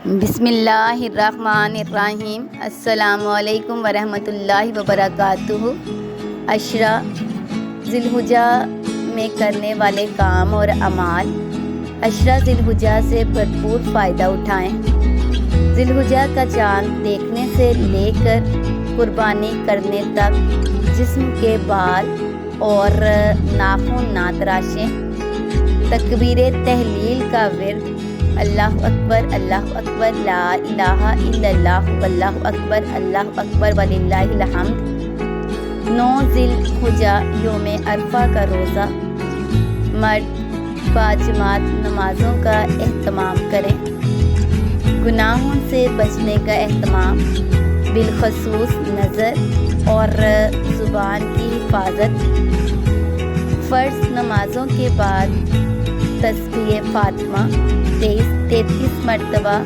بسم اللہ الرحمن الرحیم۔ السلام علیکم ورحمۃ اللہ وبرکاتہ۔ عشرہ ذی الحجہ میں کرنے والے کام اور اعمال۔ عشرہ ذی الحجہ سے بھرپور فائدہ اٹھائیں۔ ذی الحجہ کا چاند دیکھنے سے لے کر قربانی کرنے تک جسم کے بال اور ناخن نہ تراشیں۔ تکبیر تحلیل کا ورد: اللہ اکبر لا الہ الا اللہ واللہ اکبر وللہ الحمد۔ 9 ذی الحجہ یوم عرفہ کا روزہ۔ مرد باجماعت نمازوں کا اہتمام کریں۔ گناہوں سے بچنے کا اہتمام، بالخصوص نظر اور زبان کی حفاظت۔ فرض نمازوں کے بعد تسبیح فاطمہ 33 مرتبہ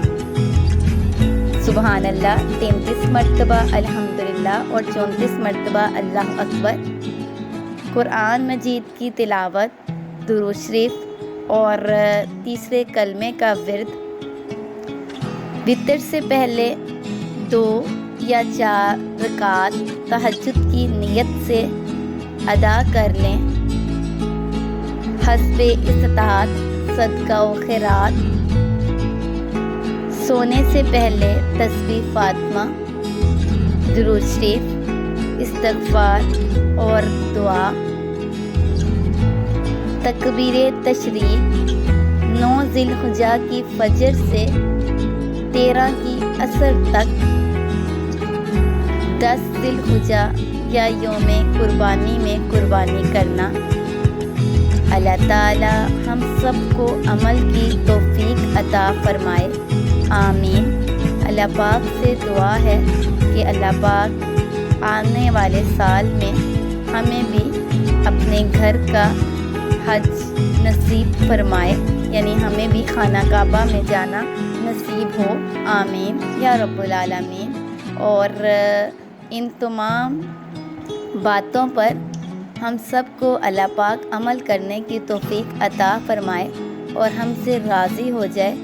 سبحان اللہ، 33 مرتبہ الحمدللہ اور 34 مرتبہ اللہ اکبر۔ قرآن مجید کی تلاوت، درود شریف اور تیسرے کلمے کا ورد۔ وتر سے پہلے 2 یا 4 رکعت تہجد کی نیت سے ادا کر لیں۔ حسب استطاعت صدقہ و خیرات۔ سونے سے پہلے تسبیح فاطمہ، درود شریف، استغفار اور دعا۔ تکبیر تشریق: 9 ذی الحجہ کی فجر سے 13 کی عصر تک۔ 10 ذی الحجہ یا یوم قربانی میں قربانی کرنا۔ اللہ تعالی ہم سب کو عمل کی توفیق عطا فرمائے، آمین۔ اللہ پاک سے دعا ہے کہ اللہ پاک آنے والے سال میں ہمیں بھی اپنے گھر کا حج نصیب فرمائے، یعنی ہمیں بھی خانہ کعبہ میں جانا نصیب ہو، آمین یا رب العالمین۔ اور ان تمام باتوں پر ہم سب کو اللہ پاک عمل کرنے کی توفیق عطا فرمائے اور ہم سے راضی ہو جائے،